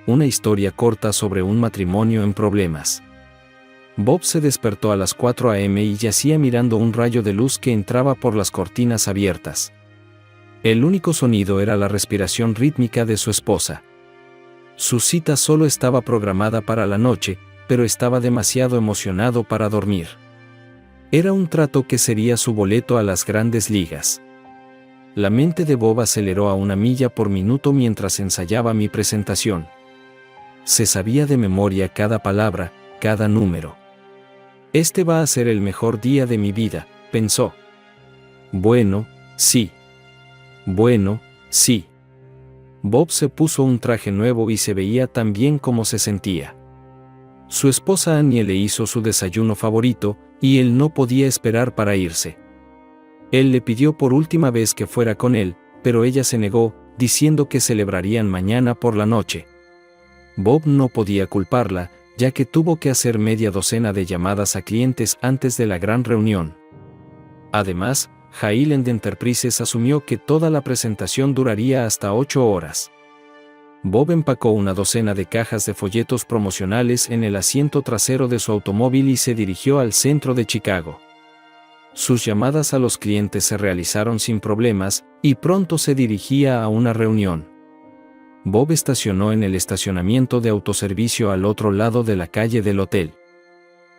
una historia corta sobre un matrimonio en problemas. Bob se despertó a las 4 a.m. y yacía mirando un rayo de luz que entraba por las cortinas abiertas. El único sonido era la respiración rítmica de su esposa. Su cita solo estaba programada para la noche, pero estaba demasiado emocionado para dormir. Era un trato que sería su boleto a las grandes ligas. La mente de Bob aceleró a 1 milla por minuto mientras ensayaba mi presentación. Se sabía de memoria cada palabra, cada número. Este va a ser el mejor día de mi vida, pensó. Bueno, sí. Bueno, sí. Bob se puso un traje nuevo y se veía tan bien como se sentía. Su esposa Annie le hizo su desayuno favorito, y él no podía esperar para irse. Él le pidió por última vez que fuera con él, pero ella se negó, diciendo que celebrarían mañana por la noche. Bob no podía culparla, ya que tuvo que hacer media docena de llamadas a clientes antes de la gran reunión. Además, Highland Enterprises asumió que toda la presentación duraría hasta 8 horas. Bob empacó 1 docena de cajas de folletos promocionales en el asiento trasero de su automóvil y se dirigió al centro de Chicago. Sus llamadas a los clientes se realizaron sin problemas, y pronto se dirigía a una reunión. Bob estacionó en el estacionamiento de autoservicio al otro lado de la calle del hotel.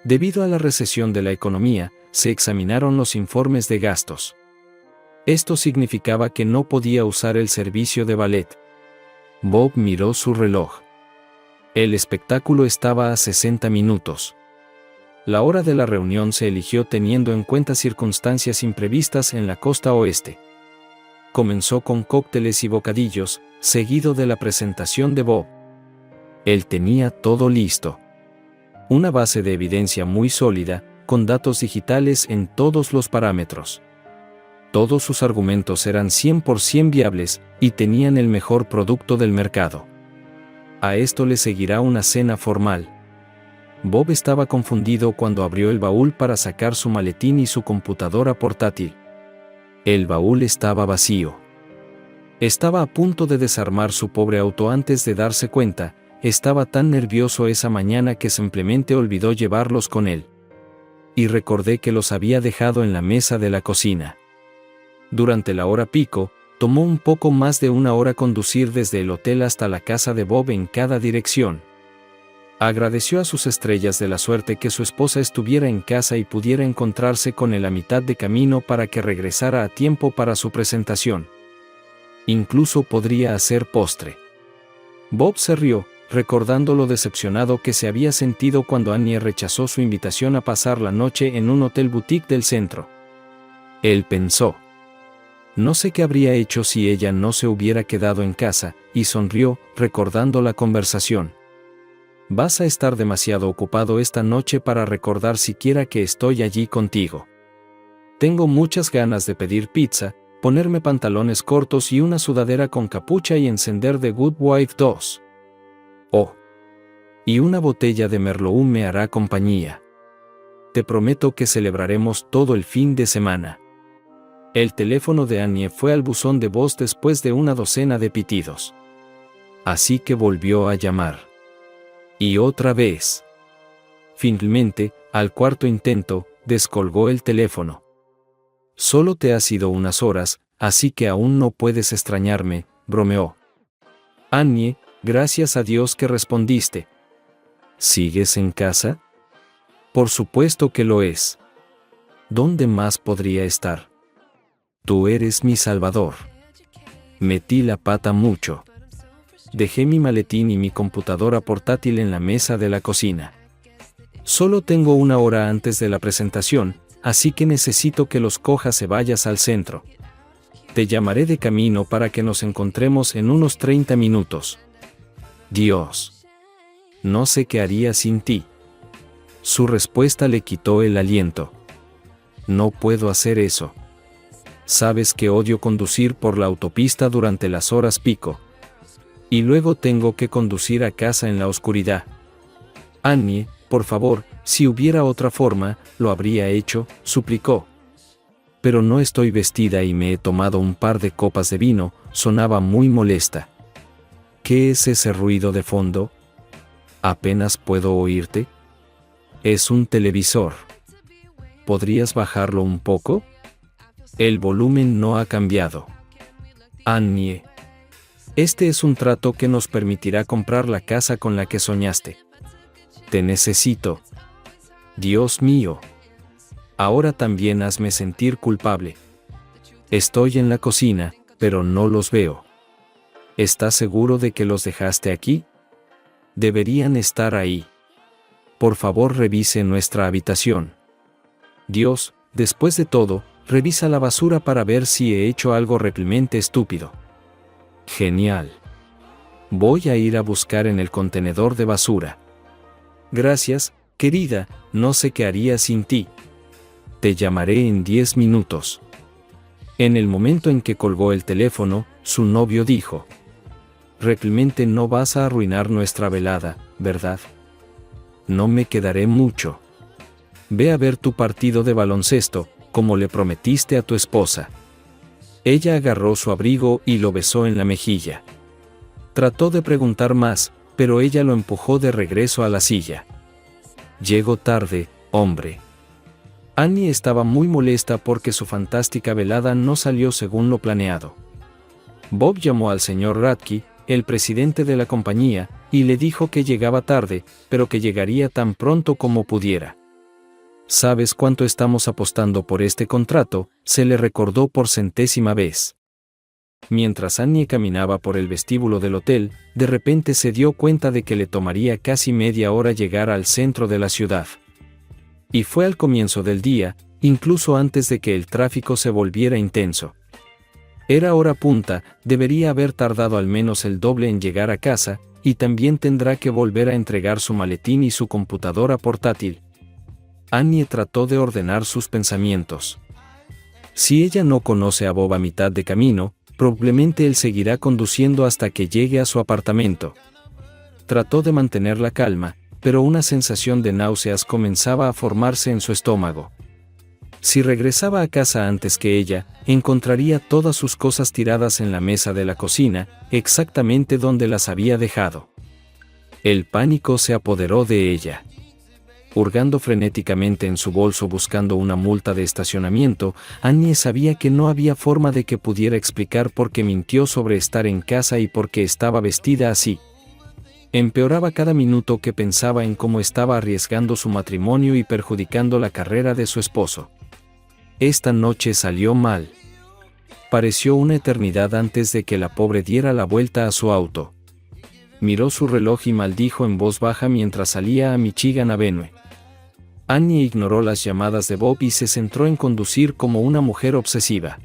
Debido a la recesión de la economía, se examinaron los informes de gastos. Esto significaba que no podía usar el servicio de valet. Bob miró su reloj. El espectáculo estaba a 60 minutos. La hora de la reunión se eligió teniendo en cuenta circunstancias imprevistas en la costa oeste. Comenzó con cócteles y bocadillos, seguido de la presentación de Bob. Él tenía todo listo. Una base de evidencia muy sólida, con datos digitales en todos los parámetros. Todos sus argumentos eran 100% viables, y tenían el mejor producto del mercado. A esto le seguirá una cena formal. Bob estaba confundido cuando abrió el baúl para sacar su maletín y su computadora portátil. El baúl estaba vacío. Estaba a punto de desarmar su pobre auto antes de darse cuenta. Estaba tan nervioso esa mañana que simplemente olvidó llevarlos con él. Y recordé que los había dejado en la mesa de la cocina. Durante la hora pico, tomó un poco más de 1 hora conducir desde el hotel hasta la casa de Bob en cada dirección. Agradeció a sus estrellas de la suerte que su esposa estuviera en casa y pudiera encontrarse con él a mitad de camino para que regresara a tiempo para su presentación. Incluso podría hacer postre. Bob se rió, recordando lo decepcionado que se había sentido cuando Annie rechazó su invitación a pasar la noche en un hotel boutique del centro. Él pensó: no sé qué habría hecho si ella no se hubiera quedado en casa, y sonrió, recordando la conversación. Vas a estar demasiado ocupado esta noche para recordar siquiera que estoy allí contigo. Tengo muchas ganas de pedir pizza, ponerme pantalones cortos y una sudadera con capucha y encender The Good Wife 2. Oh. Y una botella de Merlot me hará compañía. Te prometo que celebraremos todo el fin de semana. El teléfono de Annie fue al buzón de voz después de 1 docena de pitidos. Así que volvió a llamar. Y otra vez. Finalmente, al 4º intento, descolgó el teléfono. Solo te has ido unas horas, así que aún no puedes extrañarme, bromeó. Annie, gracias a Dios que respondiste. ¿Sigues en casa? Por supuesto que lo es. ¿Dónde más podría estar? Tú eres mi salvador. Metí la pata mucho. Dejé mi maletín y mi computadora portátil en la mesa de la cocina. Solo tengo 1 hora antes de la presentación, así que necesito que los cojas y vayas al centro. Te llamaré de camino para que nos encontremos en unos 30 minutos. Dios. No sé qué haría sin ti. Su respuesta le quitó el aliento. No puedo hacer eso. Sabes que odio conducir por la autopista durante las horas pico. Y luego tengo que conducir a casa en la oscuridad. Annie, por favor, si hubiera otra forma, lo habría hecho, suplicó. Pero no estoy vestida y me he tomado un par de copas de vino, sonaba muy molesta. ¿Qué es ese ruido de fondo? Apenas puedo oírte. Es un televisor. ¿Podrías bajarlo un poco? El volumen no ha cambiado. Annie. Este es un trato que nos permitirá comprar la casa con la que soñaste. Te necesito. Dios mío. Ahora también hazme sentir culpable. Estoy en la cocina, pero no los veo. ¿Estás seguro de que los dejaste aquí? Deberían estar ahí. Por favor, revise nuestra habitación. Dios, después de todo, revisa la basura para ver si he hecho algo realmente estúpido. Genial. Voy a ir a buscar en el contenedor de basura. Gracias, querida, no sé qué haría sin ti. Te llamaré en 10 minutos. En el momento en que colgó el teléfono, su novio dijo: realmente no vas a arruinar nuestra velada, ¿verdad? No me quedaré mucho. Ve a ver tu partido de baloncesto, como le prometiste a tu esposa. Ella agarró su abrigo y lo besó en la mejilla. Trató de preguntar más, pero ella lo empujó de regreso a la silla. Llego tarde, hombre. Annie estaba muy molesta porque su fantástica velada no salió según lo planeado. Bob llamó al señor Radke, el presidente de la compañía, y le dijo que llegaba tarde, pero que llegaría tan pronto como pudiera. ¿Sabes cuánto estamos apostando por este contrato?, se le recordó por 100ª vez. Mientras Annie caminaba por el vestíbulo del hotel, de repente se dio cuenta de que le tomaría casi media hora llegar al centro de la ciudad. Y fue al comienzo del día, incluso antes de que el tráfico se volviera intenso. Era hora punta, debería haber tardado al menos el doble en llegar a casa, y también tendrá que volver a entregar su maletín y su computadora portátil. Annie trató de ordenar sus pensamientos. Si ella no conoce a Bob a mitad de camino, probablemente él seguirá conduciendo hasta que llegue a su apartamento. Trató de mantener la calma, pero una sensación de náuseas comenzaba a formarse en su estómago. Si regresaba a casa antes que ella, encontraría todas sus cosas tiradas en la mesa de la cocina, exactamente donde las había dejado. El pánico se apoderó de ella. Hurgando frenéticamente en su bolso buscando una multa de estacionamiento, Annie sabía que no había forma de que pudiera explicar por qué mintió sobre estar en casa y por qué estaba vestida así. Empeoraba cada minuto que pensaba en cómo estaba arriesgando su matrimonio y perjudicando la carrera de su esposo. Esta noche salió mal. Pareció una eternidad antes de que la pobre diera la vuelta a su auto. Miró su reloj y maldijo en voz baja mientras salía a Michigan Avenue. Annie ignoró las llamadas de Bob y se centró en conducir como una mujer obsesiva.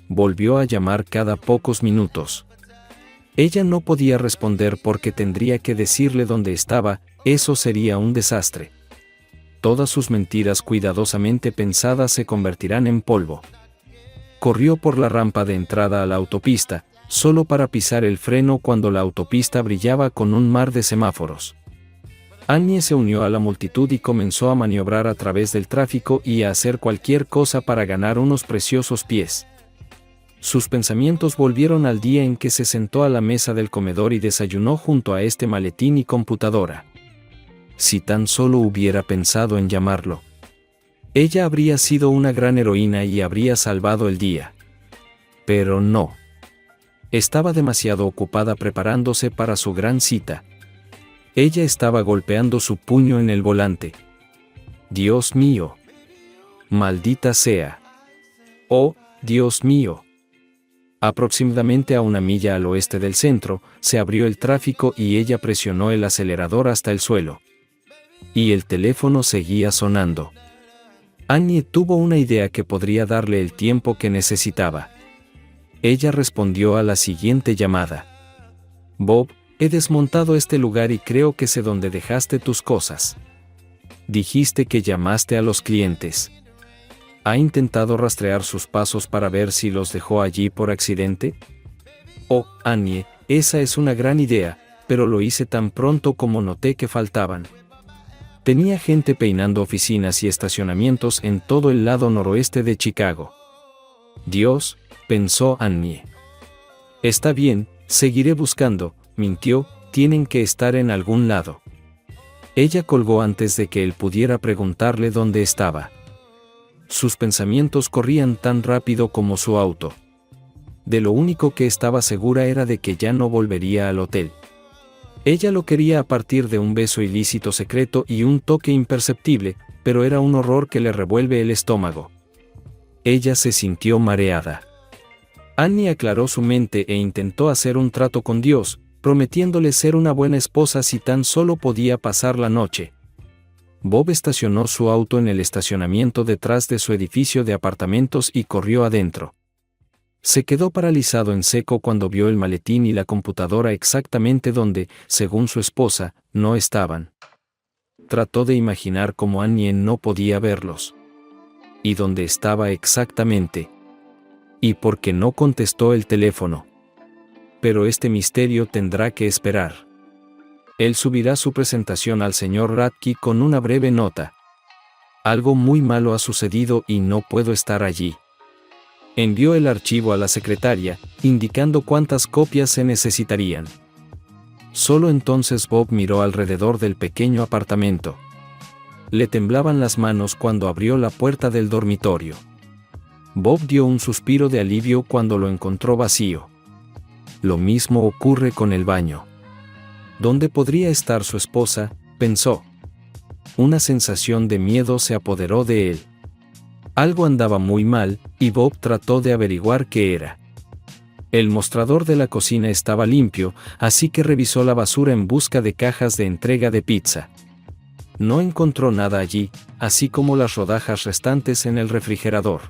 Volvió a llamar cada pocos minutos. Ella no podía responder porque tendría que decirle dónde estaba, eso sería un desastre. Todas sus mentiras cuidadosamente pensadas se convertirán en polvo. Corrió por la rampa de entrada a la autopista, solo para pisar el freno cuando la autopista brillaba con un mar de semáforos. Annie se unió a la multitud y comenzó a maniobrar a través del tráfico y a hacer cualquier cosa para ganar unos preciosos pies. Sus pensamientos volvieron al día en que se sentó a la mesa del comedor y desayunó junto a este maletín y computadora. Si tan solo hubiera pensado en llamarlo. Ella habría sido una gran heroína y habría salvado el día. Pero no. Estaba demasiado ocupada preparándose para su gran cita. Ella estaba golpeando su puño en el volante. Dios mío. Maldita sea. Oh, Dios mío. Aproximadamente a 1 milla al oeste del centro, se abrió el tráfico y ella presionó el acelerador hasta el suelo. Y el teléfono seguía sonando. Annie tuvo una idea que podría darle el tiempo que necesitaba. Ella respondió a la siguiente llamada. Bob, he desmontado este lugar y creo que sé dónde dejaste tus cosas. Dijiste que llamaste a los clientes. ¿Ha intentado rastrear sus pasos para ver si los dejó allí por accidente? Oh, Annie, esa es una gran idea, pero lo hice tan pronto como noté que faltaban. Tenía gente peinando oficinas y estacionamientos en todo el lado noroeste de Chicago. Dios, pensó Annie. Está bien, seguiré buscando, mintió, tienen que estar en algún lado. Ella colgó antes de que él pudiera preguntarle dónde estaba. Sus pensamientos corrían tan rápido como su auto. De lo único que estaba segura era de que ya no volvería al hotel. Ella lo quería a partir de un beso ilícito secreto y un toque imperceptible, pero era un horror que le revuelve el estómago. Ella se sintió mareada. Annie aclaró su mente e intentó hacer un trato con Dios, prometiéndole ser una buena esposa si tan solo podía pasar la noche. Bob estacionó su auto en el estacionamiento detrás de su edificio de apartamentos y corrió adentro. Se quedó paralizado en seco cuando vio el maletín y la computadora exactamente donde, según su esposa, no estaban. Trató de imaginar cómo Annie no podía verlos. ¿Y dónde estaba exactamente? ¿Y por qué no contestó el teléfono? Pero este misterio tendrá que esperar. Él subirá su presentación al señor Radke con una breve nota. Algo muy malo ha sucedido y no puedo estar allí. Envió el archivo a la secretaria, indicando cuántas copias se necesitarían. Solo entonces Bob miró alrededor del pequeño apartamento. Le temblaban las manos cuando abrió la puerta del dormitorio. Bob dio un suspiro de alivio cuando lo encontró vacío. Lo mismo ocurre con el baño. ¿Dónde podría estar su esposa?, pensó. Una sensación de miedo se apoderó de él. Algo andaba muy mal, y Bob trató de averiguar qué era. El mostrador de la cocina estaba limpio, así que revisó la basura en busca de cajas de entrega de pizza. No encontró nada allí, así como las rodajas restantes en el refrigerador.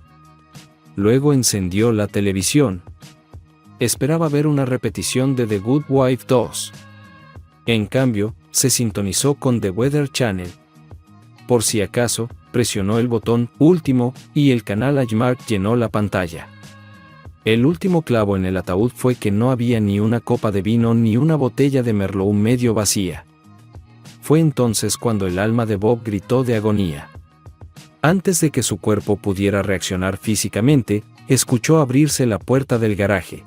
Luego encendió la televisión. Esperaba ver una repetición de The Good Wife 2. En cambio, se sintonizó con The Weather Channel. Por si acaso, presionó el botón último y el canal Hallmark llenó la pantalla. El último clavo en el ataúd fue que no había ni una copa de vino ni una botella de Merlot medio vacía. Fue entonces cuando el alma de Bob gritó de agonía. Antes de que su cuerpo pudiera reaccionar físicamente, escuchó abrirse la puerta del garaje.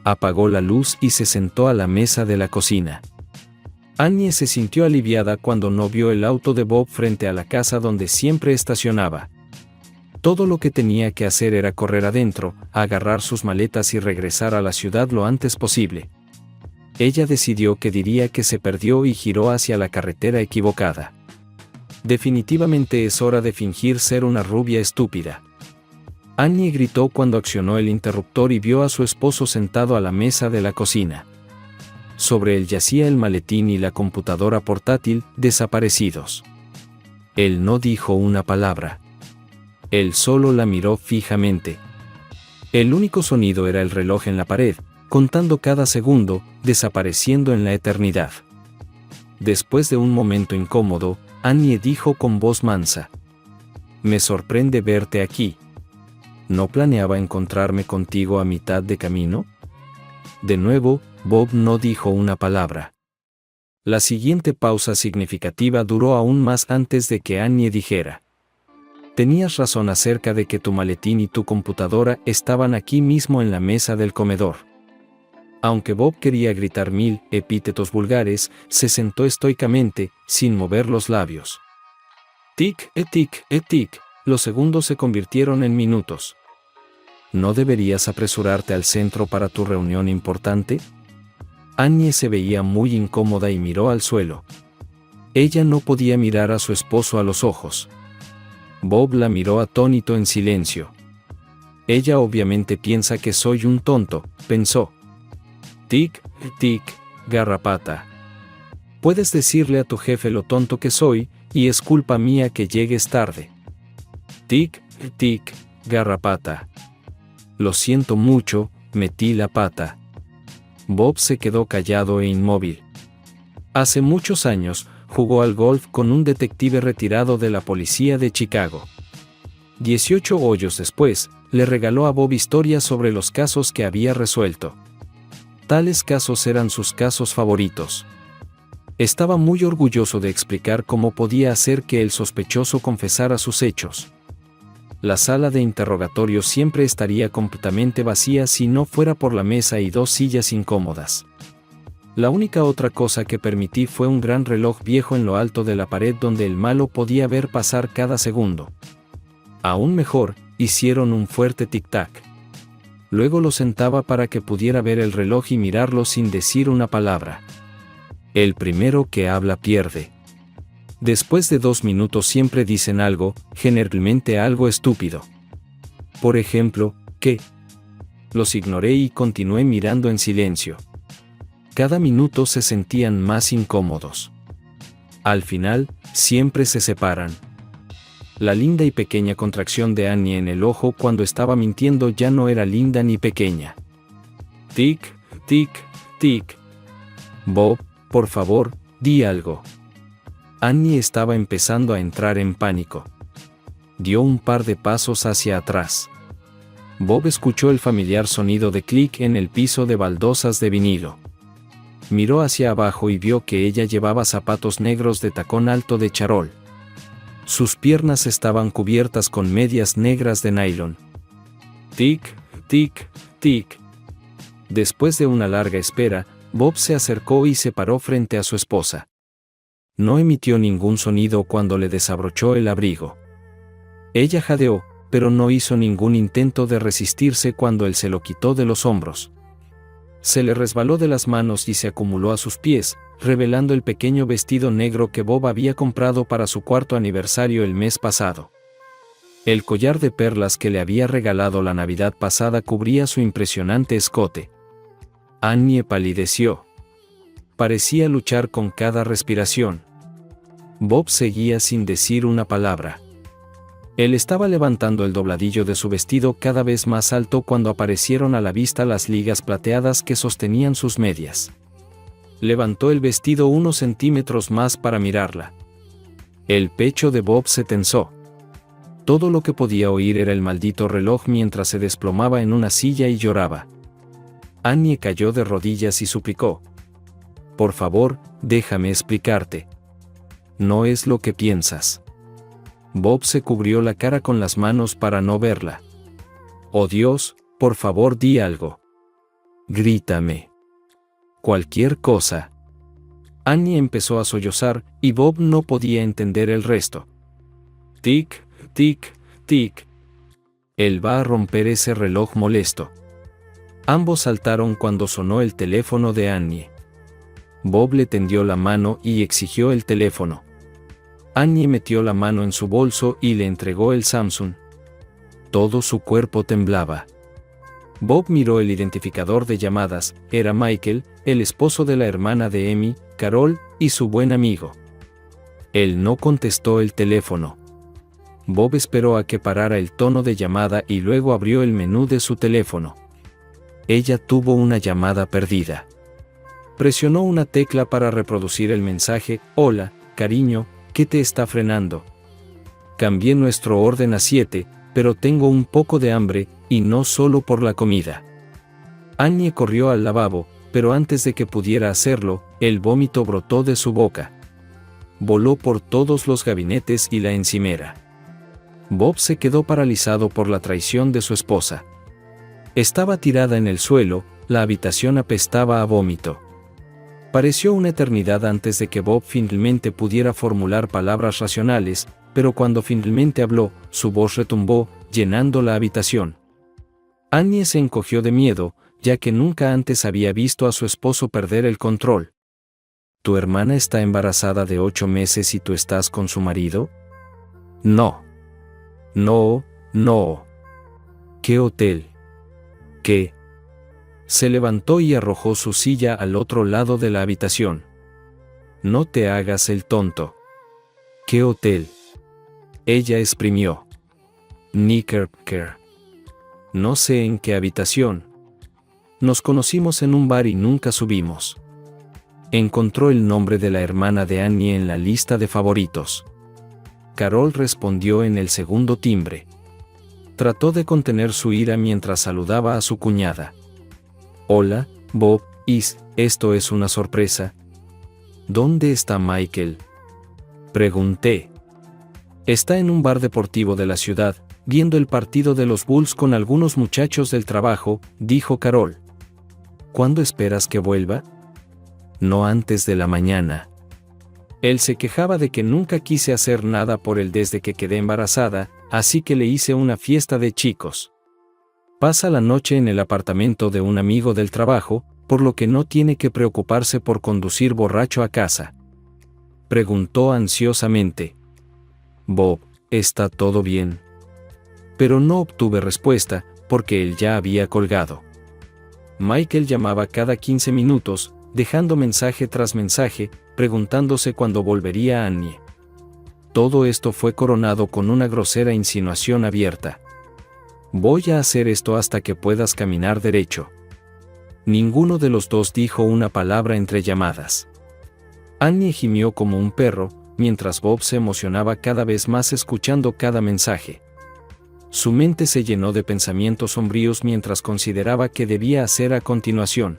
Apagó la luz y se sentó a la mesa de la cocina. Annie se sintió aliviada cuando no vio el auto de Bob frente a la casa donde siempre estacionaba. Todo lo que tenía que hacer era correr adentro, agarrar sus maletas y regresar a la ciudad lo antes posible. Ella decidió que diría que se perdió y giró hacia la carretera equivocada. Definitivamente es hora de fingir ser una rubia estúpida. Annie gritó cuando accionó el interruptor y vio a su esposo sentado a la mesa de la cocina. Sobre él yacía el maletín y la computadora portátil, desaparecidos. Él no dijo una palabra. Él solo la miró fijamente. El único sonido era el reloj en la pared, contando cada segundo, desapareciendo en la eternidad. Después de un momento incómodo, Annie dijo con voz mansa: «Me sorprende verte aquí. ¿No planeaba encontrarme contigo a mitad de camino?» De nuevo, Bob no dijo una palabra. La siguiente pausa significativa duró aún más antes de que Annie dijera: «Tenías razón acerca de que tu maletín y tu computadora estaban aquí mismo en la mesa del comedor». Aunque Bob quería gritar 1000 epítetos vulgares, se sentó estoicamente, sin mover los labios. Tic, tic, tic, los segundos se convirtieron en minutos. ¿No deberías apresurarte al centro para tu reunión importante? Annie se veía muy incómoda y miró al suelo. Ella no podía mirar a su esposo a los ojos. Bob la miró atónito en silencio. Ella obviamente piensa que soy un tonto, pensó. Tic, tic, garrapata. Puedes decirle a tu jefe lo tonto que soy, y es culpa mía que llegues tarde. Tic, tic, garrapata. Lo siento mucho, metí la pata. Bob se quedó callado e inmóvil. Hace muchos años, jugó al golf con un detective retirado de la policía de Chicago. 18 hoyos después, le regaló a Bob historias sobre los casos que había resuelto. Tales casos eran sus casos favoritos. Estaba muy orgulloso de explicar cómo podía hacer que el sospechoso confesara sus hechos. La sala de interrogatorio siempre estaría completamente vacía si no fuera por la mesa y 2 sillas incómodas. La única otra cosa que permití fue un gran reloj viejo en lo alto de la pared donde el malo podía ver pasar cada segundo. Aún mejor, hicieron un fuerte tic-tac. Luego lo sentaba para que pudiera ver el reloj y mirarlo sin decir una palabra. El primero que habla pierde. Después de 2 minutos siempre dicen algo, generalmente algo estúpido. Por ejemplo, ¿qué? Los ignoré y continué mirando en silencio. Cada minuto se sentían más incómodos. Al final, siempre se separan. La linda y pequeña contracción de Annie en el ojo cuando estaba mintiendo ya no era linda ni pequeña. Tic, tic, tic. Bob, por favor, di algo. Annie estaba empezando a entrar en pánico. Dio un par de pasos hacia atrás. Bob escuchó el familiar sonido de clic en el piso de baldosas de vinilo. Miró hacia abajo y vio que ella llevaba zapatos negros de tacón alto de charol. Sus piernas estaban cubiertas con medias negras de nylon. Tic, tic, tic. Después de una larga espera, Bob se acercó y se paró frente a su esposa. No emitió ningún sonido cuando le desabrochó el abrigo. Ella jadeó, pero no hizo ningún intento de resistirse cuando él se lo quitó de los hombros. Se le resbaló de las manos y se acumuló a sus pies, revelando el pequeño vestido negro que Bob había comprado para su 4º aniversario el mes pasado. El collar de perlas que le había regalado la Navidad pasada cubría su impresionante escote. Annie palideció. Parecía luchar con cada respiración. Bob seguía sin decir una palabra. Él estaba levantando el dobladillo de su vestido cada vez más alto cuando aparecieron a la vista las ligas plateadas que sostenían sus medias. Levantó el vestido unos centímetros más para mirarla. El pecho de Bob se tensó. Todo lo que podía oír era el maldito reloj mientras se desplomaba en una silla y lloraba. Annie cayó de rodillas y suplicó: «Por favor, déjame explicarte. No es lo que piensas». Bob se cubrió la cara con las manos para no verla. «Oh Dios, por favor di algo. Grítame. Cualquier cosa». Annie empezó a sollozar, y Bob no podía entender el resto. Tic, tic, tic. Él va a romper ese reloj molesto. Ambos saltaron cuando sonó el teléfono de Annie. Bob le tendió la mano y exigió el teléfono. Annie metió la mano en su bolso y le entregó el Samsung. Todo su cuerpo temblaba. Bob miró el identificador de llamadas. Era Michael, el esposo de la hermana de Amy, Carol, y su buen amigo. Él no contestó el teléfono. Bob esperó a que parara el tono de llamada y luego abrió el menú de su teléfono. Ella tuvo una llamada perdida. Presionó una tecla para reproducir el mensaje: «Hola, cariño, ¿qué te está frenando? Cambié nuestro orden a 7, pero tengo un poco de hambre, y no solo por la comida». Annie corrió al lavabo, pero antes de que pudiera hacerlo, el vómito brotó de su boca. Voló por todos los gabinetes y la encimera. Bob se quedó paralizado por la traición de su esposa. Estaba tirada en el suelo, la habitación apestaba a vómito. Pareció una eternidad antes de que Bob finalmente pudiera formular palabras racionales, pero cuando finalmente habló, su voz retumbó, llenando la habitación. Annie se encogió de miedo, ya que nunca antes había visto a su esposo perder el control. ¿Tu hermana está embarazada de 8 meses y tú estás con su marido? No. No, no. ¿Qué hotel? ¿Qué? Se levantó y arrojó su silla al otro lado de la habitación. No te hagas el tonto. ¿Qué hotel? Ella exprimió. Knickerbocker. No sé en qué habitación. Nos conocimos en un bar y nunca subimos. Encontró el nombre de la hermana de Annie en la lista de favoritos. Carol respondió en el segundo timbre. Trató de contener su ira mientras saludaba a su cuñada. Hola, Bob, esto es una sorpresa. ¿Dónde está Michael? Pregunté. Está en un bar deportivo de la ciudad, viendo el partido de los Bulls con algunos muchachos del trabajo, dijo Carol. ¿Cuándo esperas que vuelva? No antes de la mañana. Él se quejaba de que nunca quise hacer nada por él desde que quedé embarazada, así que le hice una fiesta de chicos. Pasa la noche en el apartamento de un amigo del trabajo, por lo que no tiene que preocuparse por conducir borracho a casa. Preguntó ansiosamente. Bob, ¿está todo bien? Pero no obtuve respuesta, porque él ya había colgado. Michael llamaba cada 15 minutos, dejando mensaje tras mensaje, preguntándose cuándo volvería Annie. Todo esto fue coronado con una grosera insinuación abierta. Voy a hacer esto hasta que puedas caminar derecho. Ninguno de los dos dijo una palabra entre llamadas. Annie gimió como un perro, mientras Bob se emocionaba cada vez más escuchando cada mensaje. Su mente se llenó de pensamientos sombríos mientras consideraba qué debía hacer a continuación.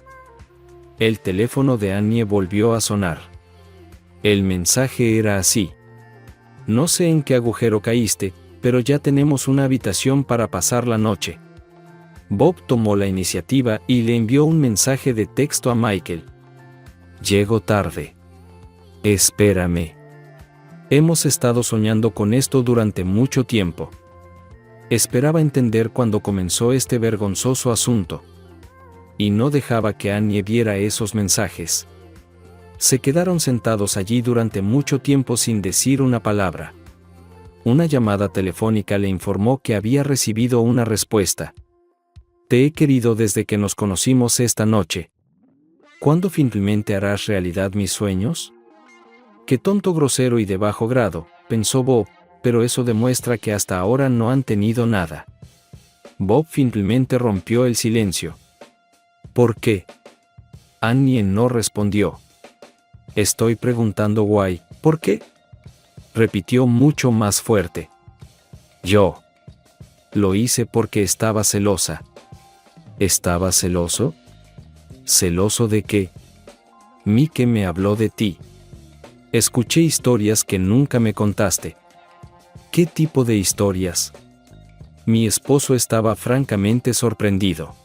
El teléfono de Annie volvió a sonar. El mensaje era así. No sé en qué agujero caíste, pero ya tenemos una habitación para pasar la noche. Bob tomó la iniciativa y le envió un mensaje de texto a Michael. Llego tarde. Espérame. Hemos estado soñando con esto durante mucho tiempo. Esperaba entender cuando comenzó este vergonzoso asunto. Y no dejaba que Annie viera esos mensajes. Se quedaron sentados allí durante mucho tiempo sin decir una palabra. Una llamada telefónica le informó que había recibido una respuesta. Te he querido desde que nos conocimos esta noche. ¿Cuándo finalmente harás realidad mis sueños? Qué tonto, grosero y de bajo grado, pensó Bob, pero eso demuestra que hasta ahora no han tenido nada. Bob finalmente rompió el silencio. ¿Por qué? Annie no respondió. Estoy preguntando guay, ¿por qué? Repitió mucho más fuerte. Yo. Lo hice porque estaba celosa. ¿Estaba celoso? ¿Celoso de qué? Mike me habló de ti. Escuché historias que nunca me contaste. ¿Qué tipo de historias? Mi esposo estaba francamente sorprendido.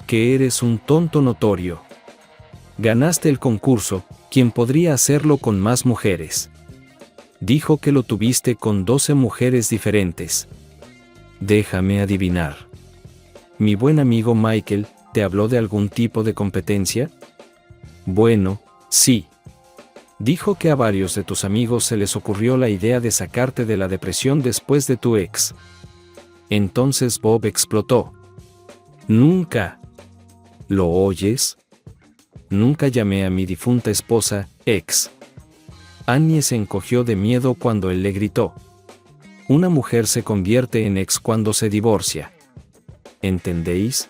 Que eres un tonto notorio. Ganaste el concurso, ¿quién podría hacerlo con más mujeres? Dijo que lo tuviste con 12 mujeres diferentes. Déjame adivinar. Mi buen amigo Michael, ¿te habló de algún tipo de competencia? Bueno, sí. Dijo que a varios de tus amigos se les ocurrió la idea de sacarte de la depresión después de tu ex. Entonces Bob explotó. Nunca. ¿Lo oyes? Nunca llamé a mi difunta esposa, ex. Annie se encogió de miedo cuando él le gritó. Una mujer se convierte en ex cuando se divorcia. ¿Entendéis?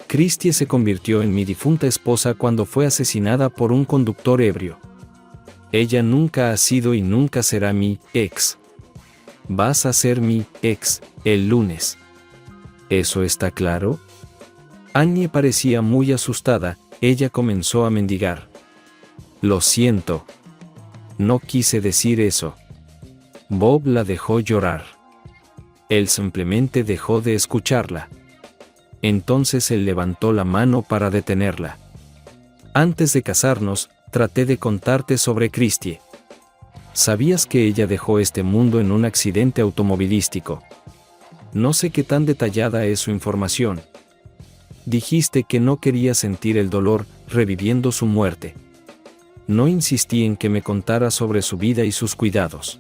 Christie se convirtió en mi difunta esposa cuando fue asesinada por un conductor ebrio. Ella nunca ha sido y nunca será mi ex. Vas a ser mi ex el lunes. ¿Eso está claro? Annie parecía muy asustada, ella comenzó a mendigar. Lo siento. No quise decir eso. Bob la dejó llorar. Él simplemente dejó de escucharla. Entonces él levantó la mano para detenerla. Antes de casarnos, traté de contarte sobre Christie. ¿Sabías que ella dejó este mundo en un accidente automovilístico? No sé qué tan detallada es su información. Dijiste que no quería sentir el dolor, reviviendo su muerte. No insistí en que me contara sobre su vida y sus cuidados.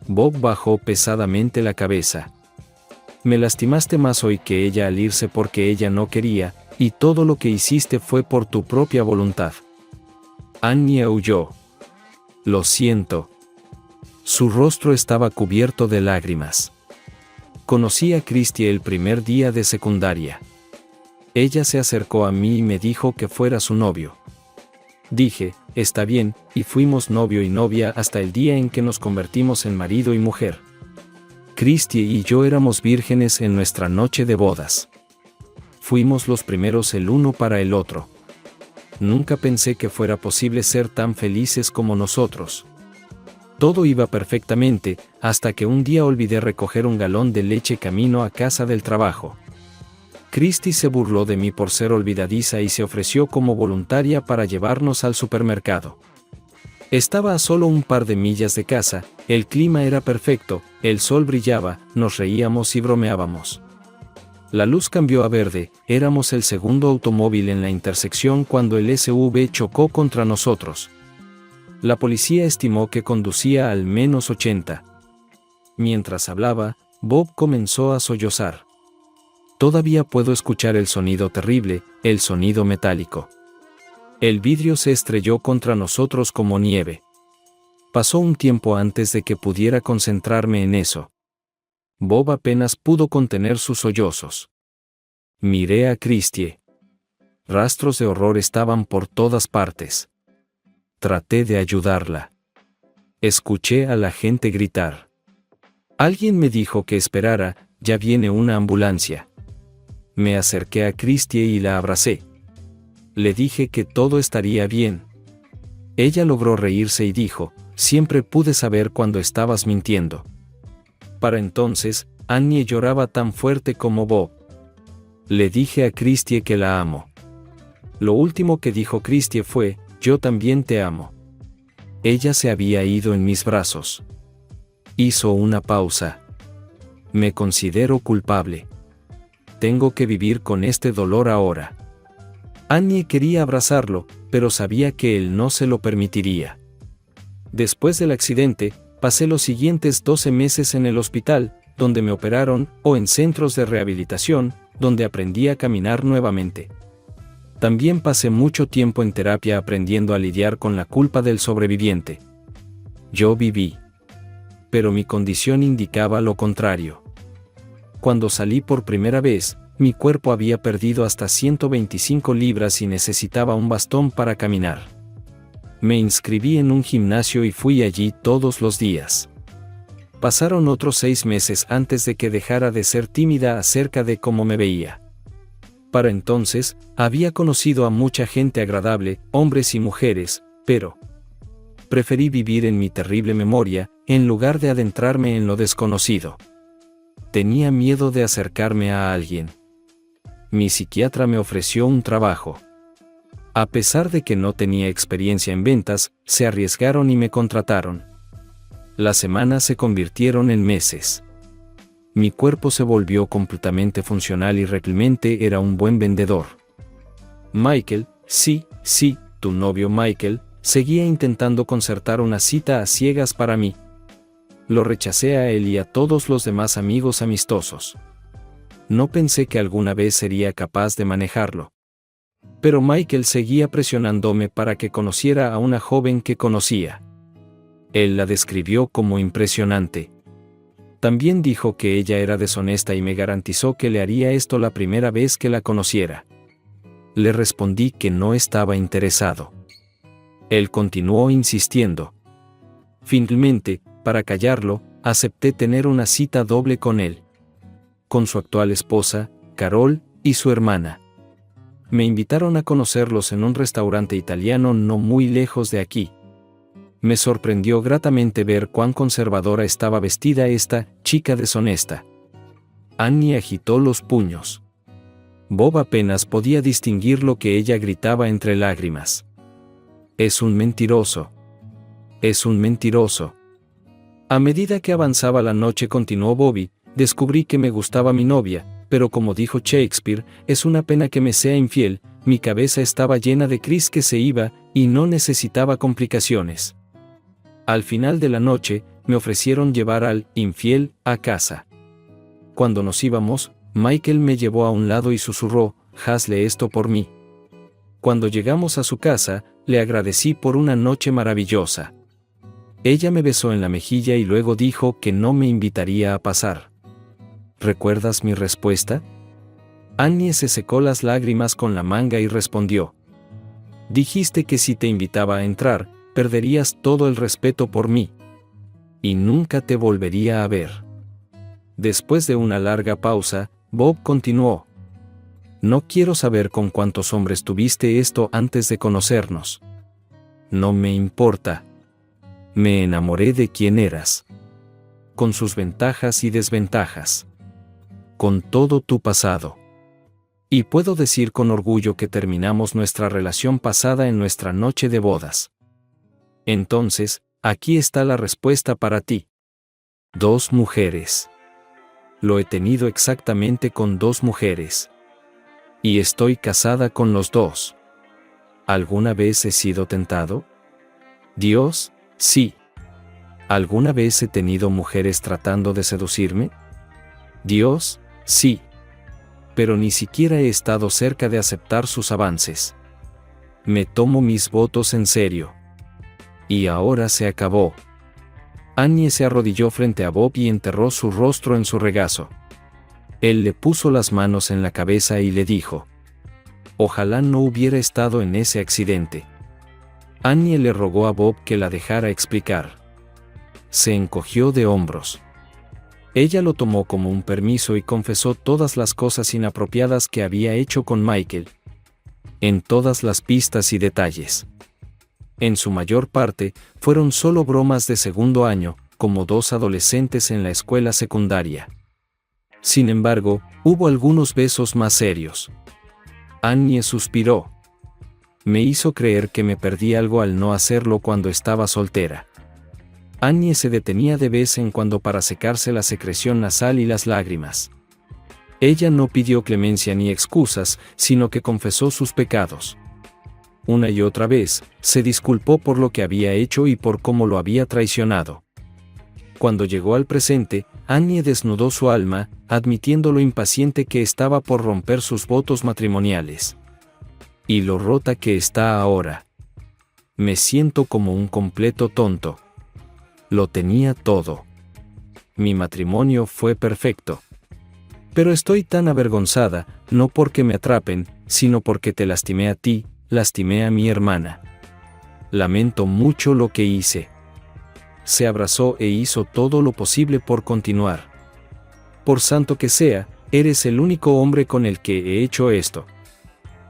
Bob bajó pesadamente la cabeza. Me lastimaste más hoy que ella al irse porque ella no quería, y todo lo que hiciste fue por tu propia voluntad. Annie aulló. Lo siento. Su rostro estaba cubierto de lágrimas. Conocí a Christie el primer día de secundaria. Ella se acercó a mí y me dijo que fuera su novio. Dije, está bien, y fuimos novio y novia hasta el día en que nos convertimos en marido y mujer. Christie y yo éramos vírgenes en nuestra noche de bodas. Fuimos los primeros el uno para el otro. Nunca pensé que fuera posible ser tan felices como nosotros. Todo iba perfectamente, hasta que un día olvidé recoger un galón de leche camino a casa del trabajo. Christy se burló de mí por ser olvidadiza y se ofreció como voluntaria para llevarnos al supermercado. Estaba a solo un par de millas de casa, el clima era perfecto, el sol brillaba, nos reíamos y bromeábamos. La luz cambió a verde, éramos el segundo automóvil en la intersección cuando el SUV chocó contra nosotros. La policía estimó que conducía al menos 80. Mientras hablaba, Bob comenzó a sollozar. Todavía puedo escuchar el sonido terrible, el sonido metálico. El vidrio se estrelló contra nosotros como nieve. Pasó un tiempo antes de que pudiera concentrarme en eso. Bob apenas pudo contener sus sollozos. Miré a Christie. Rastros de horror estaban por todas partes. Traté de ayudarla. Escuché a la gente gritar. Alguien me dijo que esperara, ya viene una ambulancia. Me acerqué a Christie y la abracé. Le dije que todo estaría bien. Ella logró reírse y dijo, siempre pude saber cuando estabas mintiendo. Para entonces, Annie lloraba tan fuerte como Bob. Le dije a Christie que la amo. Lo último que dijo Christie fue, yo también te amo. Ella se había ido en mis brazos. Hizo una pausa. Me considero culpable. Tengo que vivir con este dolor ahora. Annie quería abrazarlo, pero sabía que él no se lo permitiría. Después del accidente, pasé los siguientes 12 meses en el hospital, donde me operaron, o en centros de rehabilitación, donde aprendí a caminar nuevamente. También pasé mucho tiempo en terapia aprendiendo a lidiar con la culpa del sobreviviente. Yo viví. Pero mi condición indicaba lo contrario. Cuando salí por primera vez, mi cuerpo había perdido hasta 125 libras y necesitaba un bastón para caminar. Me inscribí en un gimnasio y fui allí todos los días. Pasaron otros 6 meses antes de que dejara de ser tímida acerca de cómo me veía. Para entonces, había conocido a mucha gente agradable, hombres y mujeres, pero preferí vivir en mi terrible memoria, en lugar de adentrarme en lo desconocido. Tenía miedo de acercarme a alguien. Mi psiquiatra me ofreció un trabajo. A pesar de que no tenía experiencia en ventas, se arriesgaron y me contrataron. Las semanas se convirtieron en meses. Mi cuerpo se volvió completamente funcional y realmente era un buen vendedor. Michael, sí, tu novio Michael, seguía intentando concertar una cita a ciegas para mí. Lo rechacé a él y a todos los demás amigos amistosos. No pensé que alguna vez sería capaz de manejarlo. Pero Michael seguía presionándome para que conociera a una joven que conocía. Él la describió como impresionante. También dijo que ella era deshonesta y me garantizó que le haría esto la primera vez que la conociera. Le respondí que no estaba interesado. Él continuó insistiendo. Finalmente, para callarlo, acepté tener una cita doble con él. Con su actual esposa, Carol, y su hermana. Me invitaron a conocerlos en un restaurante italiano no muy lejos de aquí. Me sorprendió gratamente ver cuán conservadora estaba vestida esta chica deshonesta. Annie agitó los puños. Bob apenas podía distinguir lo que ella gritaba entre lágrimas. Es un mentiroso. Es un mentiroso. A medida que avanzaba la noche, continuó Bobby, descubrí que me gustaba mi novia, pero como dijo Shakespeare, es una pena que me sea infiel, mi cabeza estaba llena de Chris que se iba, y no necesitaba complicaciones. Al final de la noche, me ofrecieron llevar al infiel a casa. Cuando nos íbamos, Michael me llevó a un lado y susurró, hazle esto por mí. Cuando llegamos a su casa, le agradecí por una noche maravillosa. Ella me besó en la mejilla y luego dijo que no me invitaría a pasar. ¿Recuerdas mi respuesta? Annie se secó las lágrimas con la manga y respondió. Dijiste que si te invitaba a entrar, perderías todo el respeto por mí. Y nunca te volvería a ver. Después de una larga pausa, Bob continuó. No quiero saber con cuántos hombres tuviste esto antes de conocernos. No me importa. Me enamoré de quién eras. Con sus ventajas y desventajas. Con todo tu pasado. Y puedo decir con orgullo que terminamos nuestra relación pasada en nuestra noche de bodas. Entonces, aquí está la respuesta para ti. 2 mujeres. Lo he tenido exactamente con 2 mujeres. Y estoy casada con los 2. ¿Alguna vez he sido tentado? Dios, sí. ¿Alguna vez he tenido mujeres tratando de seducirme? Dios, sí. Pero ni siquiera he estado cerca de aceptar sus avances. Me tomo mis votos en serio. Y ahora se acabó. Annie se arrodilló frente a Bob y enterró su rostro en su regazo. Él le puso las manos en la cabeza y le dijo: ojalá no hubiera estado en ese accidente. Annie le rogó a Bob que la dejara explicar. Se encogió de hombros. Ella lo tomó como un permiso y confesó todas las cosas inapropiadas que había hecho con Michael. En todas las pistas y detalles. En su mayor parte, fueron solo bromas de segundo año, como 2 adolescentes en la escuela secundaria. Sin embargo, hubo algunos besos más serios. Annie suspiró. Me hizo creer que me perdí algo al no hacerlo cuando estaba soltera. Annie se detenía de vez en cuando para secarse la secreción nasal y las lágrimas. Ella no pidió clemencia ni excusas, sino que confesó sus pecados. Una y otra vez, se disculpó por lo que había hecho y por cómo lo había traicionado. Cuando llegó al presente, Annie desnudó su alma, admitiendo lo impaciente que estaba por romper sus votos matrimoniales. Y lo rota que está ahora. Me siento como un completo tonto. Lo tenía todo. Mi matrimonio fue perfecto. Pero estoy tan avergonzada, no porque me atrapen, sino porque te lastimé a ti, lastimé a mi hermana. Lamento mucho lo que hice. Se abrazó e hizo todo lo posible por continuar. Por santo que sea, eres el único hombre con el que he hecho esto.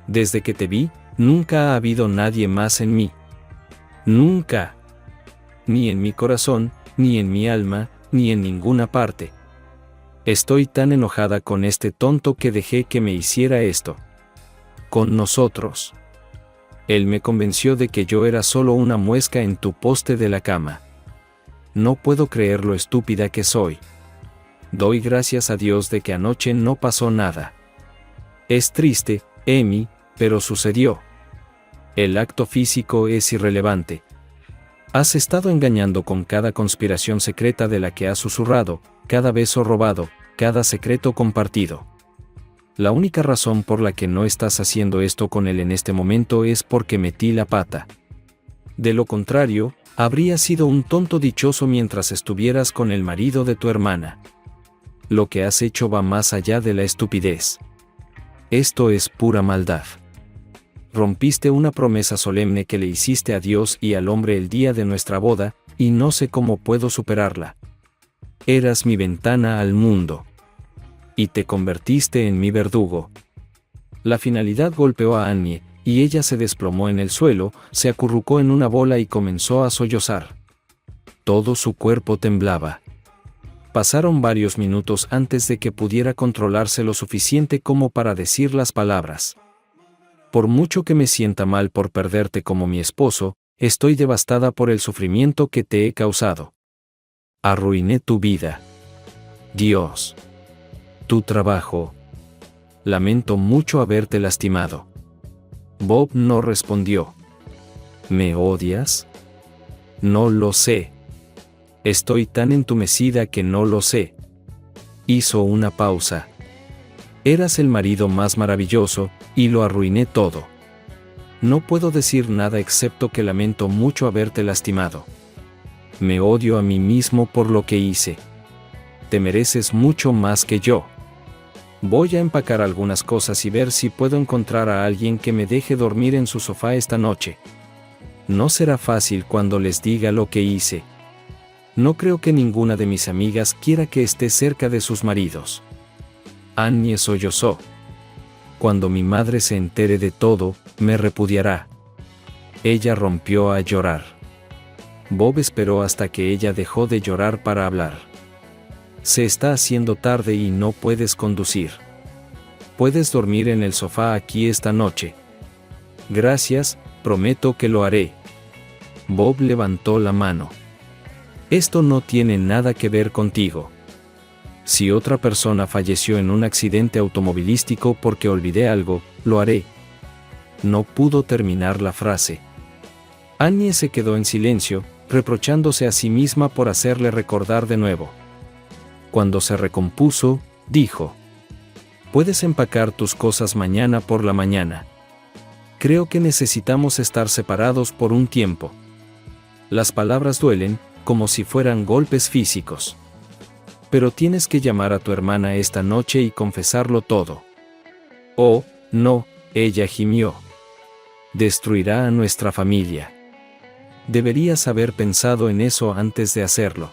Desde que te vi, nunca ha habido nadie más en mí. Nunca. Ni en mi corazón, ni en mi alma, ni en ninguna parte. Estoy tan enojada con este tonto que dejé que me hiciera esto. Con nosotros. Él me convenció de que yo era solo una muesca en tu poste de la cama. No puedo creer lo estúpida que soy. Doy gracias a Dios de que anoche no pasó nada. Es triste, Amy, pero sucedió. El acto físico es irrelevante. Has estado engañando con cada conspiración secreta de la que has susurrado, cada beso robado, cada secreto compartido. La única razón por la que no estás haciendo esto con él en este momento es porque metí la pata. De lo contrario, habrías sido un tonto dichoso mientras estuvieras con el marido de tu hermana. Lo que has hecho va más allá de la estupidez. Esto es pura maldad. Rompiste una promesa solemne que le hiciste a Dios y al hombre el día de nuestra boda, y no sé cómo puedo superarla. Eras mi ventana al mundo. Y te convertiste en mi verdugo. La finalidad golpeó a Annie, y ella se desplomó en el suelo, se acurrucó en una bola y comenzó a sollozar. Todo su cuerpo temblaba. Pasaron varios minutos antes de que pudiera controlarse lo suficiente como para decir las palabras. Por mucho que me sienta mal por perderte como mi esposo, estoy devastada por el sufrimiento que te he causado. Arruiné tu vida. Dios. Tu trabajo. Lamento mucho haberte lastimado. Bob no respondió. ¿Me odias? No lo sé. Estoy tan entumecida que no lo sé. Hizo una pausa. Eras el marido más maravilloso, y lo arruiné todo. No puedo decir nada excepto que lamento mucho haberte lastimado. Me odio a mí mismo por lo que hice. Te mereces mucho más que yo. Voy a empacar algunas cosas y ver si puedo encontrar a alguien que me deje dormir en su sofá esta noche. No será fácil cuando les diga lo que hice. No creo que ninguna de mis amigas quiera que esté cerca de sus maridos. Annie sollozó. Cuando mi madre se entere de todo, me repudiará. Ella rompió a llorar. Bob esperó hasta que ella dejó de llorar para hablar. Se está haciendo tarde y no puedes conducir. ¿Puedes dormir en el sofá aquí esta noche? Gracias, prometo que lo haré. Bob levantó la mano. Esto no tiene nada que ver contigo. Si otra persona falleció en un accidente automovilístico porque olvidé algo, lo haré. No pudo terminar la frase. Annie se quedó en silencio, reprochándose a sí misma por hacerle recordar de nuevo. Cuando se recompuso, dijo: «Puedes empacar tus cosas mañana por la mañana. Creo que necesitamos estar separados por un tiempo». Las palabras duelen, como si fueran golpes físicos. Pero tienes que llamar a tu hermana esta noche y confesarlo todo. Oh, no, ella gimió. Destruirá a nuestra familia. Deberías haber pensado en eso antes de hacerlo.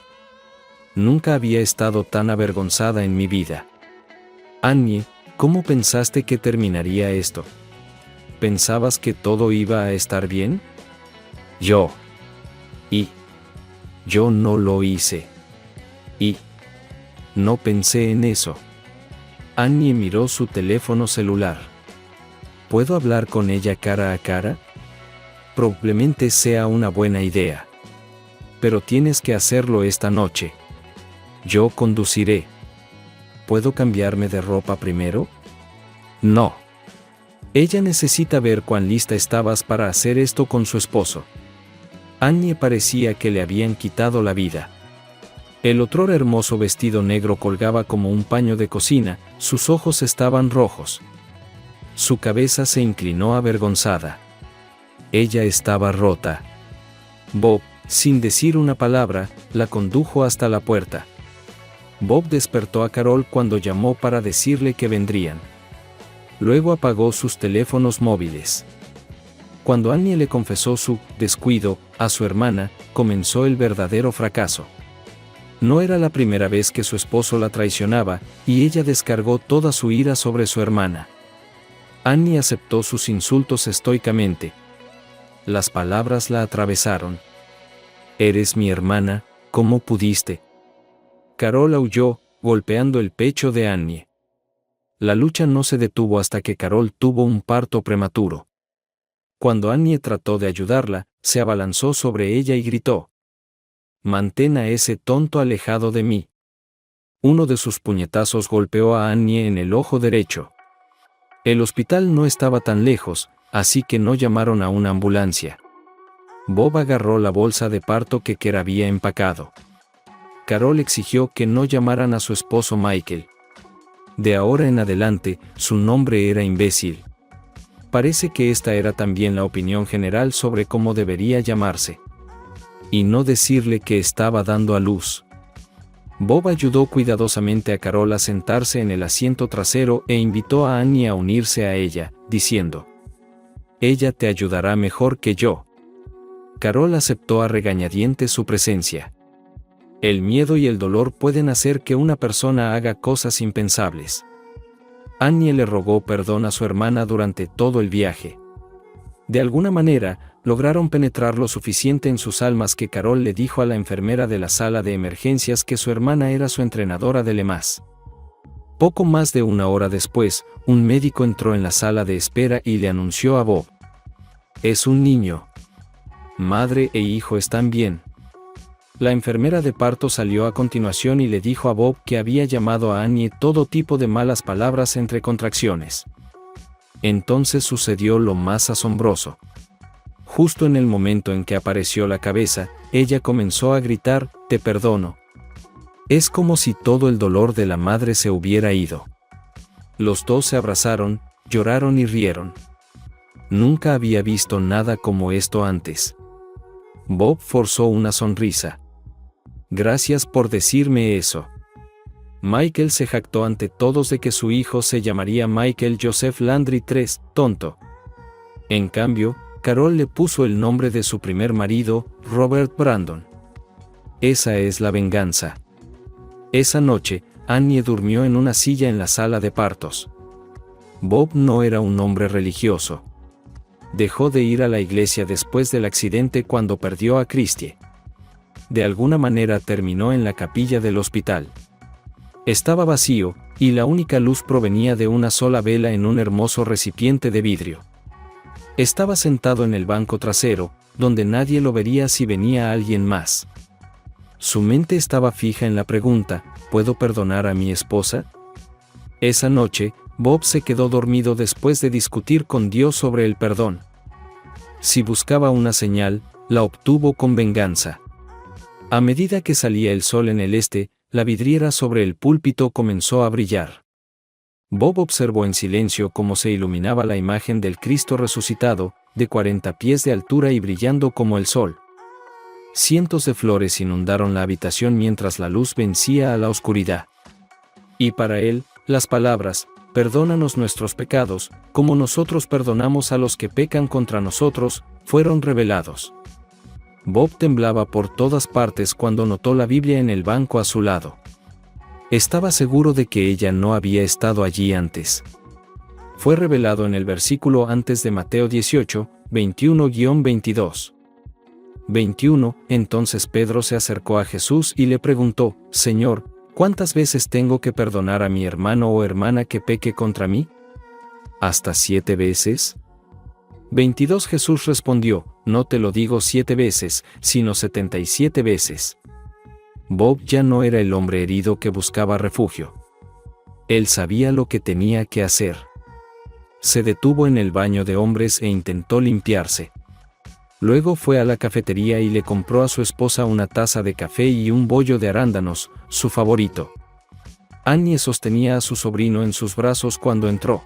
Nunca había estado tan avergonzada en mi vida. Annie, ¿cómo pensaste que terminaría esto? ¿Pensabas que todo iba a estar bien? Yo no lo hice. No pensé en eso. Annie miró su teléfono celular. ¿Puedo hablar con ella cara a cara? Probablemente sea una buena idea. Pero tienes que hacerlo esta noche. Yo conduciré. ¿Puedo cambiarme de ropa primero? No. Ella necesita ver cuán lista estabas para hacer esto con su esposo. Annie parecía que le habían quitado la vida. El otrora hermoso vestido negro colgaba como un paño de cocina, sus ojos estaban rojos. Su cabeza se inclinó avergonzada. Ella estaba rota. Bob, sin decir una palabra, la condujo hasta la puerta. Bob despertó a Carol cuando llamó para decirle que vendrían. Luego apagó sus teléfonos móviles. Cuando Annie le confesó su descuido a su hermana, comenzó el verdadero fracaso. No era la primera vez que su esposo la traicionaba, y ella descargó toda su ira sobre su hermana. Annie aceptó sus insultos estoicamente. Las palabras la atravesaron. «Eres mi hermana, ¿cómo pudiste?» Carol aulló, golpeando el pecho de Annie. La lucha no se detuvo hasta que Carol tuvo un parto prematuro. Cuando Annie trató de ayudarla, se abalanzó sobre ella y gritó: «Mantén a ese tonto alejado de mí». Uno de sus puñetazos golpeó a Annie en el ojo derecho. El hospital no estaba tan lejos, así que no llamaron a una ambulancia. Bob agarró la bolsa de parto que Kerr había empacado. Carol exigió que no llamaran a su esposo Michael. De ahora en adelante, su nombre era imbécil. Parece que esta era también la opinión general sobre cómo debería llamarse. Y no decirle que estaba dando a luz. Bob ayudó cuidadosamente a Carol a sentarse en el asiento trasero e invitó a Annie a unirse a ella, diciendo: «Ella te ayudará mejor que yo». Carol aceptó a regañadientes su presencia. El miedo y el dolor pueden hacer que una persona haga cosas impensables. Annie le rogó perdón a su hermana durante todo el viaje. De alguna manera, lograron penetrar lo suficiente en sus almas que Carol le dijo a la enfermera de la sala de emergencias que su hermana era su entrenadora de Lemas. Poco más de una hora después, un médico entró en la sala de espera y le anunció a Bob: «Es un niño. Madre e hijo están bien». La enfermera de parto salió a continuación y le dijo a Bob que había llamado a Annie todo tipo de malas palabras entre contracciones. Entonces sucedió lo más asombroso. Justo en el momento en que apareció la cabeza, ella comenzó a gritar: «Te perdono». Es como si todo el dolor de la madre se hubiera ido. Los dos se abrazaron, lloraron y rieron. Nunca había visto nada como esto antes. Bob forzó una sonrisa. «Gracias por decirme eso». Michael se jactó ante todos de que su hijo se llamaría Michael Joseph Landry III, tonto. En cambio, Carol le puso el nombre de su primer marido, Robert Brandon. Esa es la venganza. Esa noche, Annie durmió en una silla en la sala de partos. Bob no era un hombre religioso. Dejó de ir a la iglesia después del accidente cuando perdió a Christie. De alguna manera terminó en la capilla del hospital. Estaba vacío, y la única luz provenía de una sola vela en un hermoso recipiente de vidrio. Estaba sentado en el banco trasero, donde nadie lo vería si venía alguien más. Su mente estaba fija en la pregunta: ¿puedo perdonar a mi esposa? Esa noche, Bob se quedó dormido después de discutir con Dios sobre el perdón. Si buscaba una señal, la obtuvo con venganza. A medida que salía el sol en el este, la vidriera sobre el púlpito comenzó a brillar. Bob observó en silencio cómo se iluminaba la imagen del Cristo resucitado, de 40 pies de altura y brillando como el sol. Cientos de flores inundaron la habitación mientras la luz vencía a la oscuridad. Y para él, las palabras: «Perdónanos nuestros pecados, como nosotros perdonamos a los que pecan contra nosotros», fueron revelados. Bob temblaba por todas partes cuando notó la Biblia en el banco a su lado. Estaba seguro de que ella no había estado allí antes. Fue revelado en el versículo antes de Mateo 18, 21-22. 21. Entonces Pedro se acercó a Jesús y le preguntó: «Señor, ¿cuántas veces tengo que perdonar a mi hermano o hermana que peque contra mí? ¿Hasta 7 veces?» 22. Jesús respondió: «No te lo digo 7 veces, sino 77 veces». Bob ya no era el hombre herido que buscaba refugio. Él sabía lo que tenía que hacer. Se detuvo en el baño de hombres e intentó limpiarse. Luego fue a la cafetería y le compró a su esposa una taza de café y un bollo de arándanos, su favorito. Annie sostenía a su sobrino en sus brazos cuando entró.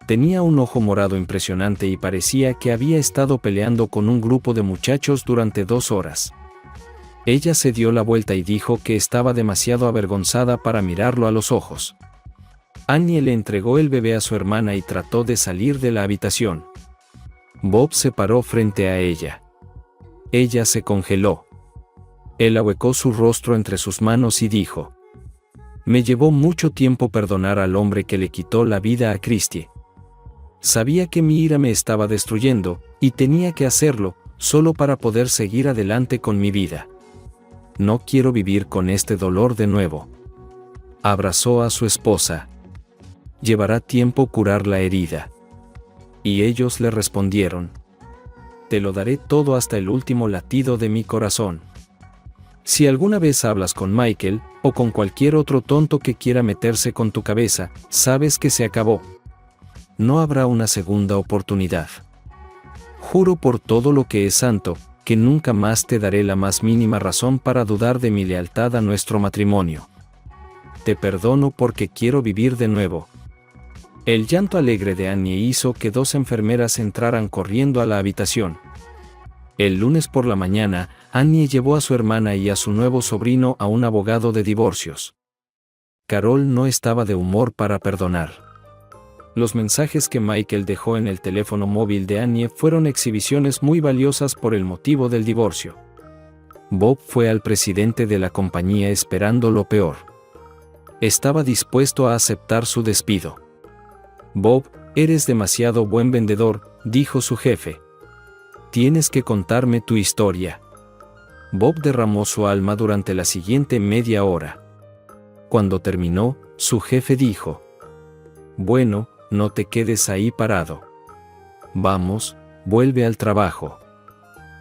Tenía un ojo morado impresionante y parecía que había estado peleando con un grupo de muchachos durante 2 horas. Ella se dio la vuelta y dijo que estaba demasiado avergonzada para mirarlo a los ojos. Annie le entregó el bebé a su hermana y trató de salir de la habitación. Bob se paró frente a ella. Ella se congeló. Él ahuecó su rostro entre sus manos y dijo: «Me llevó mucho tiempo perdonar al hombre que le quitó la vida a Christie. Sabía que mi ira me estaba destruyendo, y tenía que hacerlo, solo para poder seguir adelante con mi vida. No quiero vivir con este dolor de nuevo». Abrazó a su esposa. «Llevará tiempo curar la herida». Y ellos le respondieron: «Te lo daré todo hasta el último latido de mi corazón». Si alguna vez hablas con Michael, o con cualquier otro tonto que quiera meterse con tu cabeza, sabes que se acabó. No habrá una segunda oportunidad. Juro por todo lo que es santo, que nunca más te daré la más mínima razón para dudar de mi lealtad a nuestro matrimonio. Te perdono porque quiero vivir de nuevo». El llanto alegre de Annie hizo que 2 enfermeras entraran corriendo a la habitación. El lunes por la mañana, Annie llevó a su hermana y a su nuevo sobrino a un abogado de divorcios. Carol no estaba de humor para perdonar. Los mensajes que Michael dejó en el teléfono móvil de Annie fueron exhibiciones muy valiosas por el motivo del divorcio. Bob fue al presidente de la compañía esperando lo peor. Estaba dispuesto a aceptar su despido. «Bob, eres demasiado buen vendedor», dijo su jefe. «Tienes que contarme tu historia». Bob derramó su alma durante la siguiente media hora. Cuando terminó, su jefe dijo: «Bueno, no te quedes ahí parado. Vamos, vuelve al trabajo».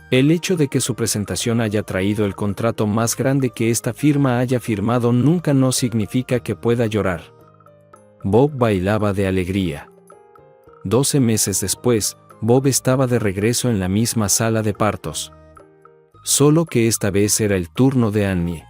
El hecho de que su presentación haya traído el contrato más grande que esta firma haya firmado nunca no significa que pueda llorar. Bob bailaba de alegría. 12 meses después, Bob estaba de regreso en la misma sala de partos. Solo que esta vez era el turno de Annie.